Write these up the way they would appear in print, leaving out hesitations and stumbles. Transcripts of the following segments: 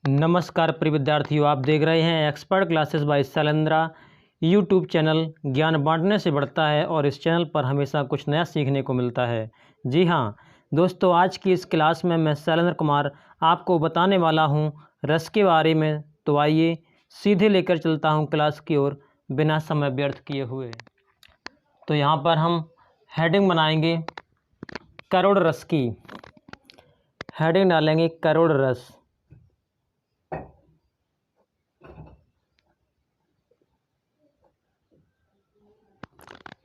नमस्कार प्रिय विद्यार्थियों, आप देख रहे हैं expert classes bye Shailendra YouTube channel. ज्ञान बांटने से बढ़ता है और इस चैनल पर हमेशा कुछ नया सीखने को मिलता है। जी हाँ दोस्तों, आज की इस क्लास में मैं शैलेंद्र कुमार आपको बताने वाला हूं रस के बारे में। तो आइए सीधे लेकर चलता हूं क्लास की ओर बिना समय व्यर्थ किए हुए। तो यहाँ पर हम हेडिंग बनाएंगे करोड़ रस की। हेडिंग डालेंगे करोड़ रस।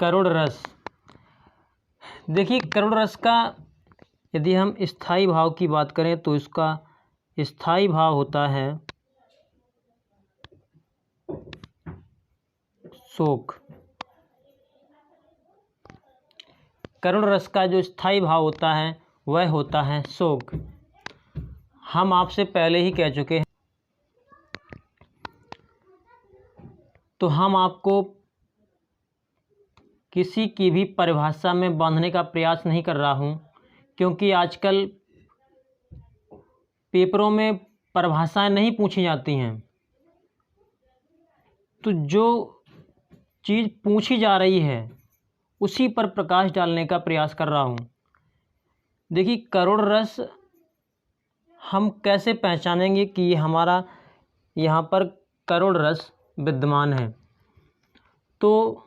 करोड़ रस, देखिए करोड़ रस का यदि हम स्थायी भाव की बात करें तो इसका स्थायी भाव होता है शोक। करोड़ रस का जो स्थायी भाव होता है वह होता है शोक। हम आपसे पहले ही कह चुके हैं, तो हम आपको किसी की भी परिभाषा में बांधने का प्रयास नहीं कर रहा हूं, क्योंकि आजकल पेपरों में परिभाषाएं नहीं पूछी जाती हैं। तो जो चीज़ पूछी जा रही है उसी पर प्रकाश डालने का प्रयास कर रहा हूं। देखिए करोड़ रस हम कैसे पहचानेंगे कि ये हमारा यहाँ पर करोड़ रस विद्यमान है। तो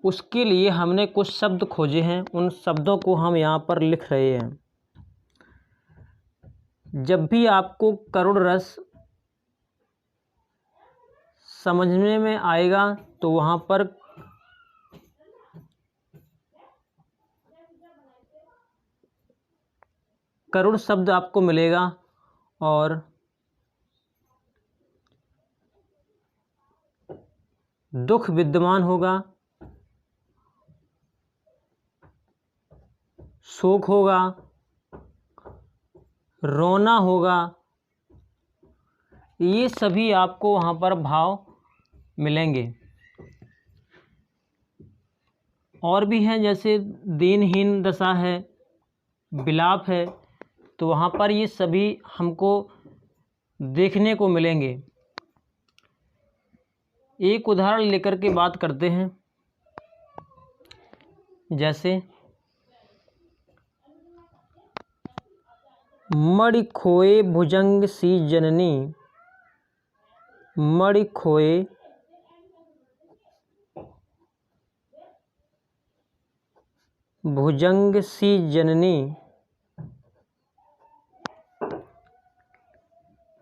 उसके लिए हमने कुछ शब्द खोजे हैं, उन शब्दों को हम यहाँ पर लिख रहे हैं। जब भी आपको करोड़ रस समझने में आएगा तो वहाँ पर करोड़ शब्द आपको मिलेगा और दुख विद्यमान होगा, शोक होगा, रोना होगा। ये सभी आपको वहाँ पर भाव मिलेंगे। और भी हैं, जैसे दीनहीन दशा है, विलाप है, तो वहाँ पर ये सभी हमको देखने को मिलेंगे। एक उदाहरण लेकर के बात करते हैं। जैसे मणि खोए भुजंग सी जननी, मणि खोए भुजंग सी जननी,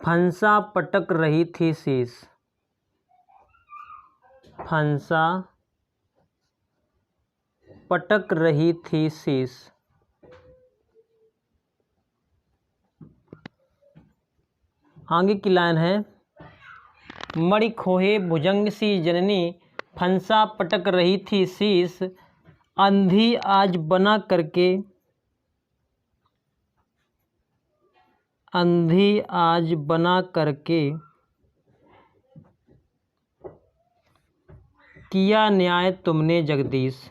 फंसा पटक रही थी शीश। फंसा पटक रही थी शीश। आगे की लाइन है, मणि खोए भुजंग सी जननी, फंसा पटक रही थी शीश। अंधी आज बना करके, अंधी आज बना करके किया न्याय तुमने जगदीश।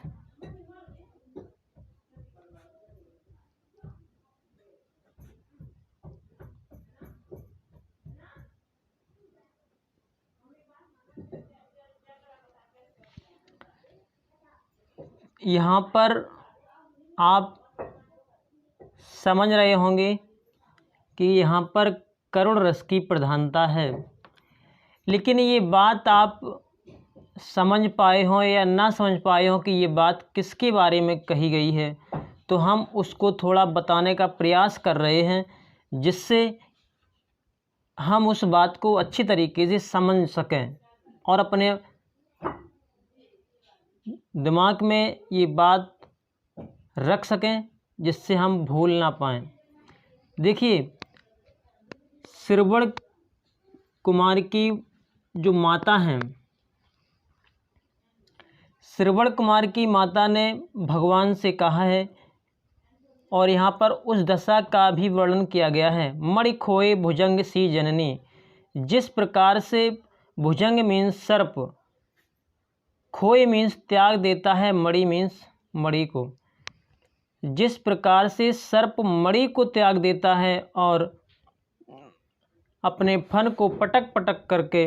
यहाँ पर आप समझ रहे होंगे कि यहाँ पर करोड़ रस की प्रधानता है। लेकिन ये बात आप समझ पाए हों या ना समझ पाए हों कि ये बात किसके बारे में कही गई है, तो हम उसको थोड़ा बताने का प्रयास कर रहे हैं, जिससे हम उस बात को अच्छी तरीके से समझ सकें और अपने दिमाग में ये बात रख सकें, जिससे हम भूल ना पाएं। देखिए श्रवण कुमार की जो माता हैं, श्रवण कुमार की माता ने भगवान से कहा है, और यहाँ पर उस दशा का भी वर्णन किया गया है। मणि खोए भुजंग सी जननी, जिस प्रकार से भुजंग मीन्स सर्प, खोए मीन्स त्याग देता है, मणि मीन्स मणि को। जिस प्रकार से सर्प मणि को त्याग देता है और अपने फन को पटक पटक करके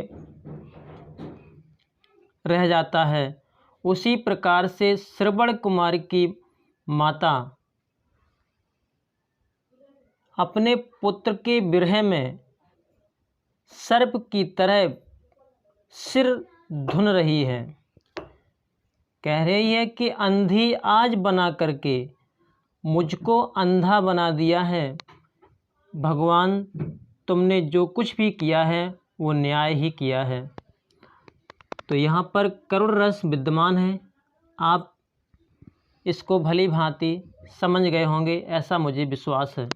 रह जाता है, उसी प्रकार से श्रवण कुमार की माता अपने पुत्र के विरह में सर्प की तरह सिर धुन रही है। कह रही है कि अंधी आज बना करके मुझको अंधा बना दिया है। भगवान, तुमने जो कुछ भी किया है वो न्याय ही किया है। तो यहाँ पर करुण रस विद्यमान है। आप इसको भली भांति समझ गए होंगे, ऐसा मुझे विश्वास है।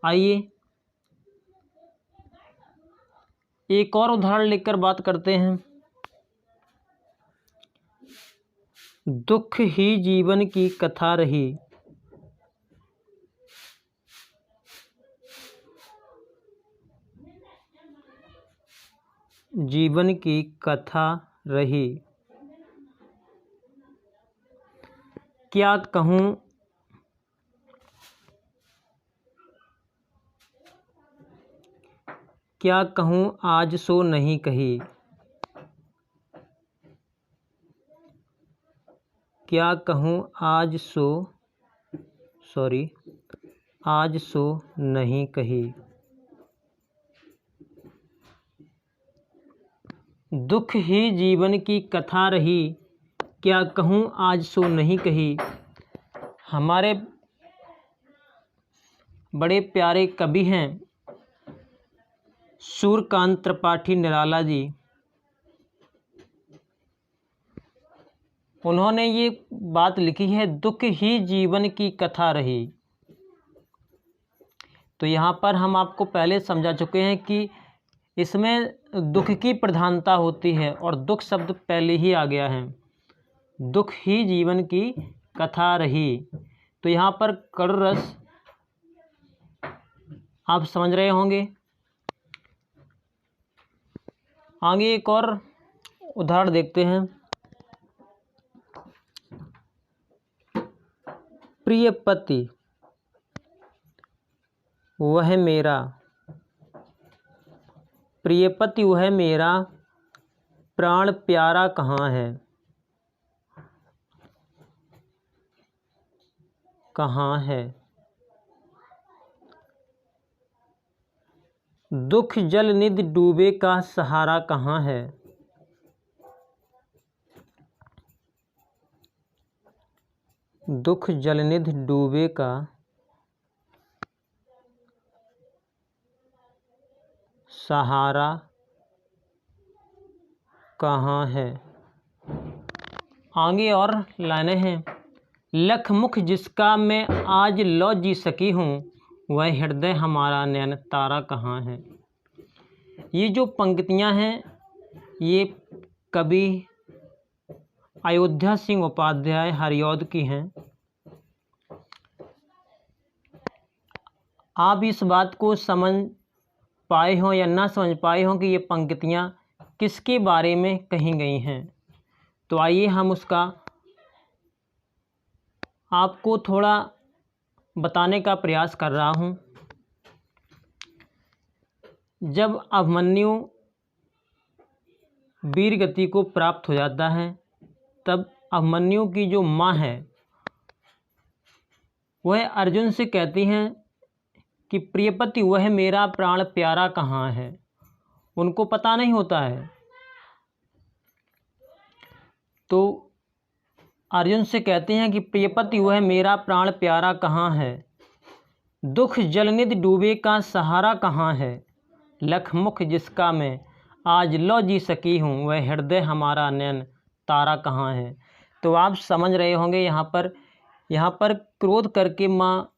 आइए एक और उदाहरण लेकर बात करते हैं। दुख ही जीवन की कथा रही, जीवन की कथा रही, क्या कहूँ क्या कहूँ आज सो नहीं कही, क्या कहूँ आज सो नहीं कही। दुख ही जीवन की कथा रही, क्या कहूँ आज सो नहीं कही। हमारे बड़े प्यारे कवि हैं सूर्यकांत त्रिपाठी निराला जी। उन्होंने ये बात लिखी है, दुख ही जीवन की कथा रही। तो यहाँ पर हम आपको पहले समझा चुके हैं कि इसमें दुख की प्रधानता होती है और दुख शब्द पहले ही आ गया है। दुख ही जीवन की कथा रही। तो यहाँ पर करुण रस आप समझ रहे होंगे। आगे एक और उदाहरण देखते हैं। प्रिय पति वह मेरा, प्रिय पति वह मेरा, प्राण प्यारा कहाँ है, कहाँ है। दुख जल निधि डूबे का सहारा कहाँ है, दुख जल निधि डूबे का सहारा कहाँ है। आगे और लाइनें हैं। लख मुख जिसका मैं आज लौ जी सकी हूँ, वह हृदय हमारा नैन तारा कहाँ है। ये जो पंक्तियाँ हैं ये कवि अयोध्या सिंह उपाध्याय हरिऔध की हैं। आप इस बात को समझ पाए हों या ना समझ पाए हों कि ये पंक्तियाँ किसके बारे में कही गई हैं, तो आइए हम उसका आपको थोड़ा बताने का प्रयास कर रहा हूँ। जब अभिमन्यु वीर गति को प्राप्त हो जाता है, तब अभिमन्यु की जो माँ है वह अर्जुन से कहती हैं कि प्रियपति वह मेरा प्राण प्यारा कहाँ है। उनको पता नहीं होता है, तो अर्जुन से कहते हैं कि प्रियपति वह मेरा प्राण प्यारा कहाँ है, दुख जलनिधि डूबे का सहारा कहाँ है, लख मुख जिसका मैं आज लौ जी सकी हूँ, वह हृदय हमारा नैन तारा कहाँ है। तो आप समझ रहे होंगे यहाँ पर क्रोध करके माँ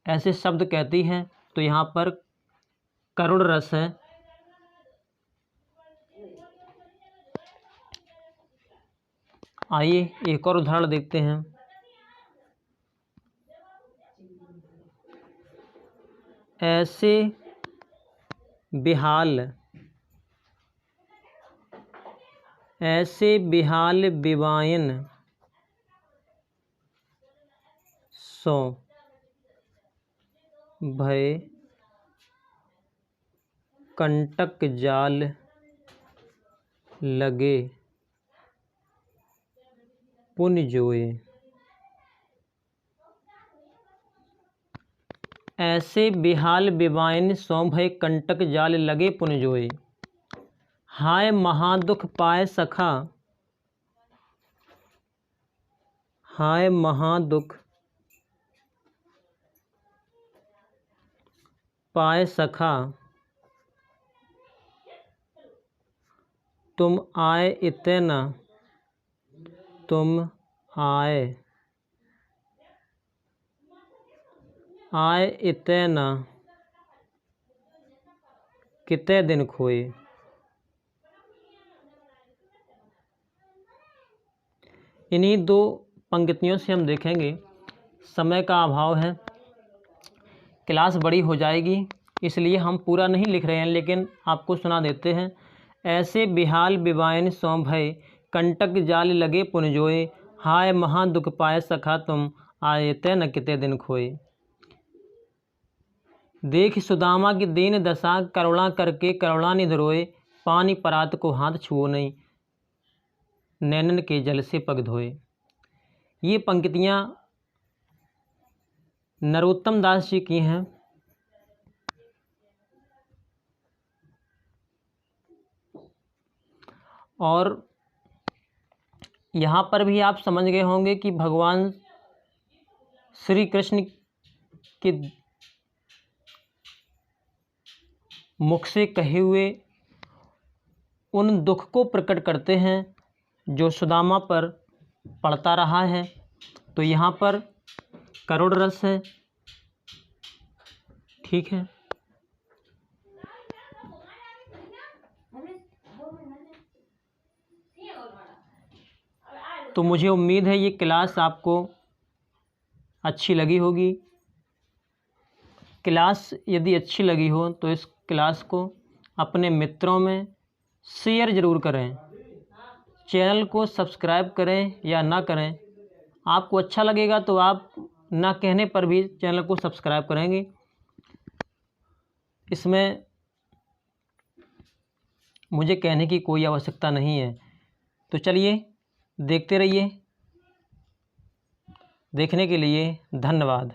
ऐसे शब्द कहती हैं, तो यहाँ पर करुण रस है। आइए एक और उदाहरण देखते हैं। ऐसे बिहाल बिवायन सो भय कंटक जाल लगे पुन जोए। ऐसे बिहाल बिबाइन सो भय कंटक जाल लगे पुन जोए। हाय महादुख पाए सखा, हाय महादुख पाए सखा, तुम आए इतना, तुम आए इतना, कितने दिन खोए। इन्हीं दो पंक्तियों से हम देखेंगे, समय का अभाव है, क्लास बड़ी हो जाएगी, इसलिए हम पूरा नहीं लिख रहे हैं, लेकिन आपको सुना देते हैं। ऐसे बिहाल बिबाइन सो भय कंटक जाल लगे पुन जोए। हाय महा दुख पाए सखा, तुम आए ते न किते दिन खोए। देख सुदामा की दीन दशा, करुणा करके करुणा निधि रोए। पानी परात को हाथ छुओ नहीं, नैनन के जल से पग धोए। ये पंक्तियाँ नरोत्तम दास जी की हैं। और यहाँ पर भी आप समझ गए होंगे कि भगवान श्री कृष्ण के मुख से कहे हुए उन दुख को प्रकट करते हैं जो सुदामा पर पड़ता रहा है। तो यहाँ पर करुण रस है, ठीक है। तो मुझे उम्मीद है ये क्लास आपको अच्छी लगी होगी। क्लास यदि अच्छी लगी हो तो इस क्लास को अपने मित्रों में शेयर ज़रूर करें। चैनल को सब्सक्राइब करें या ना करें, आपको अच्छा लगेगा तो आप ना कहने पर भी चैनल को सब्सक्राइब करेंगे। इसमें मुझे कहने की कोई आवश्यकता नहीं है। तो चलिए देखते रहिए। देखने के लिए धन्यवाद।